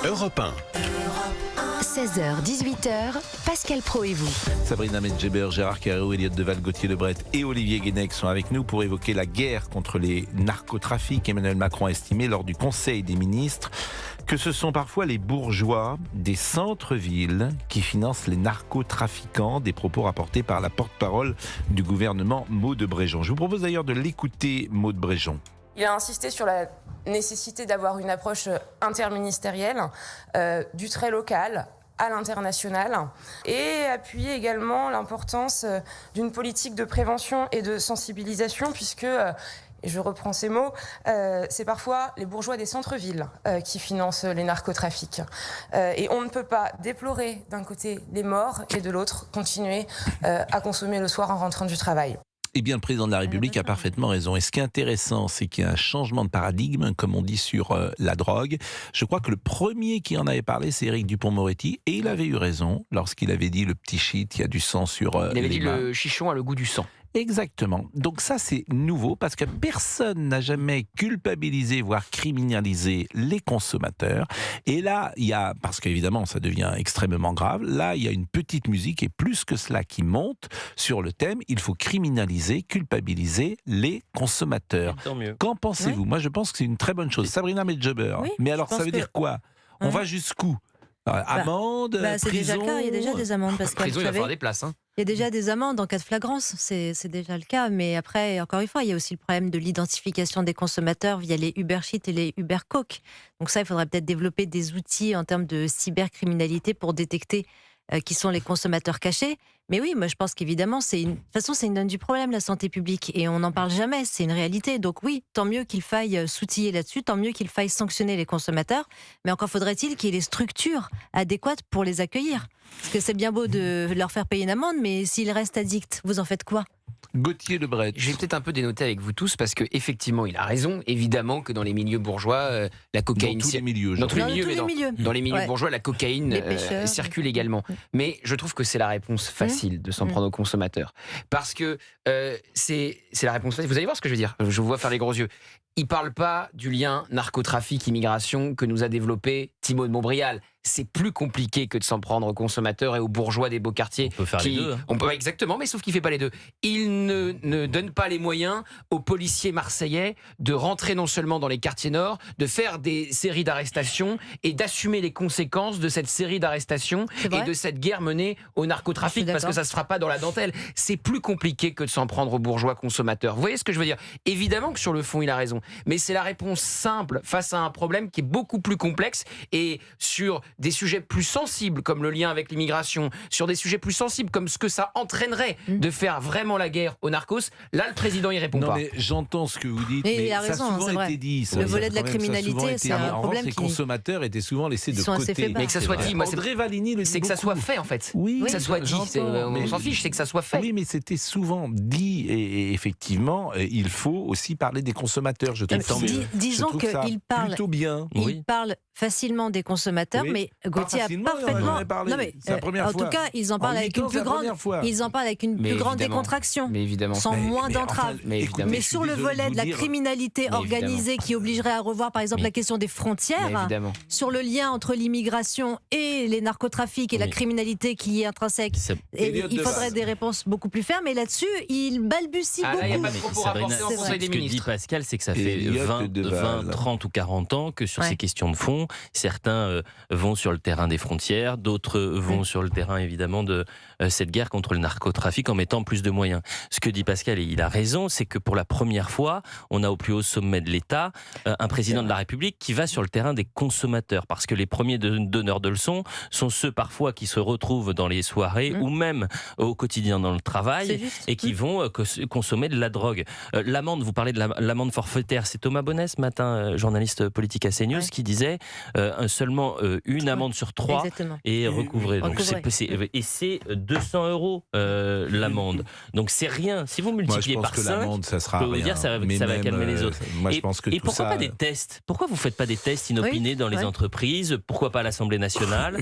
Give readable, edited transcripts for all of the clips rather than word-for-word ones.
Europe 1. 16h, 18h, Pascal Praud et vous. Sabrina Medjeber, Gérard Carreau, Elliott Deval, Gauthier Lebret et Olivier Guénec sont avec nous pour évoquer la guerre contre les narcotrafics. Emmanuel Macron a estimé lors du Conseil des ministres que ce sont parfois les bourgeois des centres-villes qui financent les narcotrafiquants, des propos rapportés par la porte-parole du gouvernement, Maud Bréjon. Je vous propose d'ailleurs de l'écouter, Maud Bréjon. Il a insisté sur la nécessité d'avoir une approche interministérielle, du très local à l'international, et appuyer également l'importance d'une politique de prévention et de sensibilisation, puisque, et je reprends ces mots, c'est parfois les bourgeois des centres-villes qui financent les narcotrafics. Et on ne peut pas déplorer d'un côté les morts et de l'autre continuer à consommer le soir en rentrant du travail. Eh bien, le président de la République a parfaitement raison. Et ce qui est intéressant, c'est qu'il y a un changement de paradigme, comme on dit sur la drogue. Je crois que le premier qui en avait parlé, c'est Éric Dupond-Moretti. Et il avait eu raison lorsqu'il avait dit le petit shit, il y a du sang sur les mains. Il avait dit le chichon a le goût du sang. Exactement. Donc ça, c'est nouveau parce que personne n'a jamais culpabilisé, voire criminalisé les consommateurs. Et là, il y a, parce qu'évidemment, ça devient extrêmement grave, là, il y a une petite musique et plus que cela qui monte sur le thème, il faut criminaliser, culpabiliser les consommateurs. Tant mieux. Qu'en pensez-vous ? Moi, je pense que c'est une très bonne chose. Sabrina Medjeber. Oui, mais alors, ça veut dire quoi ? On va jusqu'où ? Amende, c'est déjà prison. le cas, il y a déjà des amendes. Parce que, Prison, il va vous savez, falloir des places. il y a déjà des amendes en cas de flagrance, c'est déjà le cas. Mais après, encore une fois, il y a aussi le problème de l'identification des consommateurs via les Uber Sheet et les Uber Coke. Donc ça, il faudrait peut-être développer des outils en termes de cybercriminalité pour détecter qui sont les consommateurs cachés. Mais oui, moi je pense qu'évidemment, de toute façon, c'est une donne du problème, la santé publique. Et on n'en parle jamais, c'est une réalité. Donc oui, tant mieux qu'il faille s'outiller là-dessus, tant mieux qu'il faille sanctionner les consommateurs. Mais encore faudrait-il qu'il y ait les structures adéquates pour les accueillir. Parce que c'est bien beau de leur faire payer une amende, mais s'ils restent addicts, vous en faites quoi ? Gauthier Lebret. Je vais peut-être un peu dénoter avec vous tous parce qu'effectivement, il a raison. Évidemment que dans les milieux bourgeois, la cocaïne... Dans tous les milieux. Dans tous les Dans milieux, tous mais les milieux. dans les milieux Ouais. bourgeois, la cocaïne Les pêcheurs. circule également. Mais je trouve que c'est la réponse facile de s'en prendre aux consommateurs. Parce que c'est la réponse facile. Vous allez voir ce que je veux dire. Je vous vois faire les gros yeux. Il ne parle pas du lien narcotrafic-immigration que nous a développé Thibault de Montbrial. C'est plus compliqué que de s'en prendre aux consommateurs et aux bourgeois des beaux quartiers. On peut faire les deux. On peut, exactement, mais sauf qu'il ne fait pas les deux. Il ne donne pas les moyens aux policiers marseillais de rentrer non seulement dans les quartiers nord, de faire des séries d'arrestations et d'assumer les conséquences de cette série d'arrestations et de cette guerre menée au narcotrafic, parce que ça ne se fera pas dans la dentelle. C'est plus compliqué que de s'en prendre aux bourgeois consommateurs. Vous voyez ce que je veux dire ? Évidemment que sur le fond, il a raison. Mais c'est la réponse simple face à un problème qui est beaucoup plus complexe, et sur des sujets plus sensibles comme le lien avec l'immigration, sur des sujets plus sensibles comme ce que ça entraînerait de faire vraiment la guerre aux narcos, là le président y répond Non, pas. mais j'entends ce que vous dites, Et mais il a ça raison, a souvent c'est vrai. été dit. Le volet de la criminalité, c'est un En problème revanche, les consommateurs étaient souvent laissés de sont assez côté. faiblards. Mais que ça soit dit, moi, André Valigny le dit c'est que ça beaucoup. soit fait en fait. Oui, Que ça soit dit, j'entends, mais- on s'en fiche, c'est que ça soit fait. Oui, mais c'était souvent dit, et effectivement, il faut aussi parler des consommateurs. Je trouve, Tant mieux. Disons qu'il parle, plutôt bien. il parle facilement des consommateurs, Oui. mais Pas Gauthier a facilement, parfaitement. on en a parlé. Non mais C'est la première en fois. tout cas, ils en parlent En avec 8 ans, une c'est plus la grande. première fois. Ils en parlent avec une Mais plus grande évidemment. décontraction, Mais évidemment. sans moins d'entraves. Mais écoutez, évidemment. Mais je suis sur le désolé de volet vous de la dire- criminalité Mais organisée qui obligerait à revoir par exemple Mais- la question des Mais frontières, évidemment. sur le lien entre l'immigration et les narcotrafics et la Oui. criminalité qui y est intrinsèque, et Elliott il Deval. faudrait des réponses beaucoup plus fermes. Et là-dessus, il balbutie Ah, là, il y a beaucoup. pas de propos rapportés en C'est Conseil vrai. des Ce que dit ministres. Pascal, c'est que ça Et fait Elliott 20, Deval. 30 ou 40 ans que sur Ouais. ces questions de fond, certains vont sur le terrain des frontières, d'autres vont sur le terrain évidemment de cette guerre contre le narcotrafic en mettant plus de moyens. Ce que dit Pascal, et il a raison, c'est que pour la première fois, on a au plus haut sommet de l'État un président de la République qui va sur le terrain des consommateurs, parce que les premiers donneurs de leçons sont ceux parfois qui se retrouvent dans les soirées ou même au quotidien dans le C'est travail juste. et qui vont consommer de la drogue. L'amende, vous parlez de l'amende forfaitaire, c'est Thomas Bonnet ce matin, journaliste politique à CNews, Ouais. qui disait seulement une amende sur 3 Exactement. est recouvrée. Donc Recouvrée. et c'est 200 € l'amende. Donc c'est rien. Si vous Moi, je multipliez pense par que 5, l'amende, ça sera je peux vous rien. dire, ça va Mais même, calmer les autres. Moi, je pense que Et tout pourquoi ça... pas des tests ? Pourquoi vous ne faites pas des tests inopinés dans les oui. entreprises ? Pourquoi pas à l'Assemblée nationale ?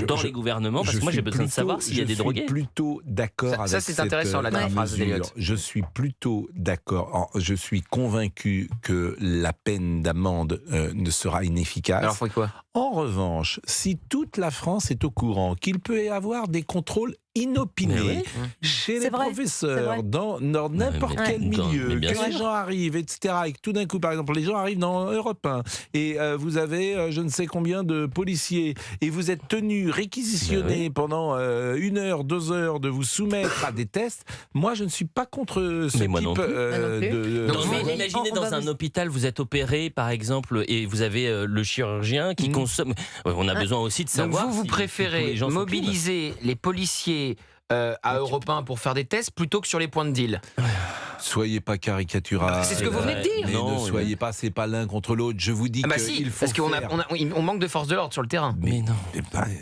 Dans les gouvernements, parce que moi j'ai besoin de savoir s'il y a des drogués. Je suis plutôt d'accord avec Ça, c'est intéressant, la dernière phrase mesure. d'Elliott. Je suis plutôt d'accord. Je suis convaincu que la peine d'amende ne sera inefficace. Alors, faut quoi ? En revanche, si toute la France est au courant qu'il peut y avoir des contrôles inopinés chez les professeurs, dans n'importe quel milieu, que les gens arrivent, etc., et que tout d'un coup, par exemple, les gens arrivent dans Europe 1, et vous avez je ne sais combien de policiers, et vous êtes tenus, réquisitionnés pendant 1 heure, 2 heures, de vous soumettre à des tests, moi je ne suis pas contre ce type de... Non, mais imaginez dans un hôpital, vous êtes opéré, par exemple, et vous avez le chirurgien qui consomme... On a besoin aussi de savoir... Donc vous préférez mobiliser les policiers à Europe 1 pour faire des tests plutôt que sur les points de deal. Soyez pas caricatural. C'est ce que vous venez de dire. Mais ne soyez pas, c'est pas l'un contre l'autre. Je vous dis qu'il faut parce qu'on manque de force de l'ordre sur le terrain. Mais non.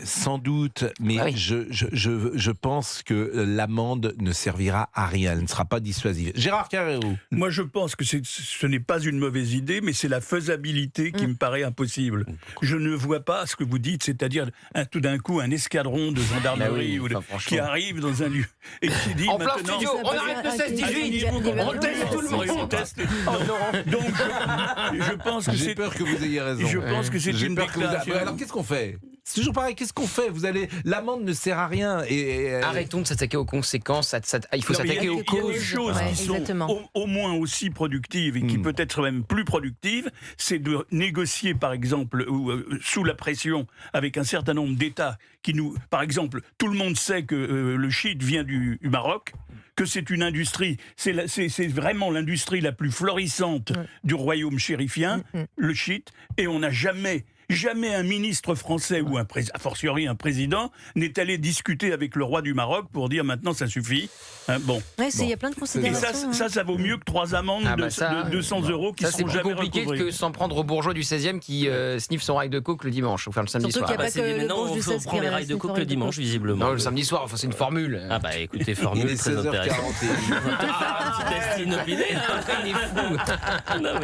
Sans doute, mais je pense que l'amende ne servira à rien. Elle ne sera pas dissuasive. Gérard Carrérou. Moi, je pense que ce n'est pas une mauvaise idée, mais c'est la faisabilité qui me paraît impossible. Je ne vois pas ce que vous dites, c'est-à-dire tout d'un coup un escadron de gendarmerie qui arrive dans un lieu et qui dit en plein studio, on arrête le 16-18. On teste tout le monde. Donc, je pense que j'ai peur que vous ayez raison. Je pense que c'est une déclaration. Alors, qu'est-ce qu'on fait ? C'est toujours pareil, qu'est-ce qu'on fait ? L'amende ne sert à rien. Arrêtons de s'attaquer aux conséquences. Il faut s'attaquer aux causes. Il y a des choses qui sont au moins aussi productives et qui peut-être même plus productives, c'est de négocier, par exemple, sous la pression avec un certain nombre d'États qui nous... Par exemple, tout le monde sait que le shit vient du Maroc, que c'est une industrie, c'est vraiment l'industrie la plus florissante du royaume chérifien, le shit, et on n'a jamais un ministre français ou a fortiori un président n'est allé discuter avec le roi du Maroc pour dire maintenant ça suffit. Il y a plein de considérations. Et ça vaut mieux que 3 amendes de 200 € qui seront jamais recouvrées. C'est plus compliqué que s'en prendre au bourgeois du 16e qui sniffe son rail de coke le dimanche, ou enfin le samedi soir. Maintenant, on prend les rails de coke le dimanche, visiblement. Non, le samedi soir, c'est une formule. Ah bah écoutez, formule très intéressante. Il est 16h41. Petit test inopiné. Il est fou. Non, mais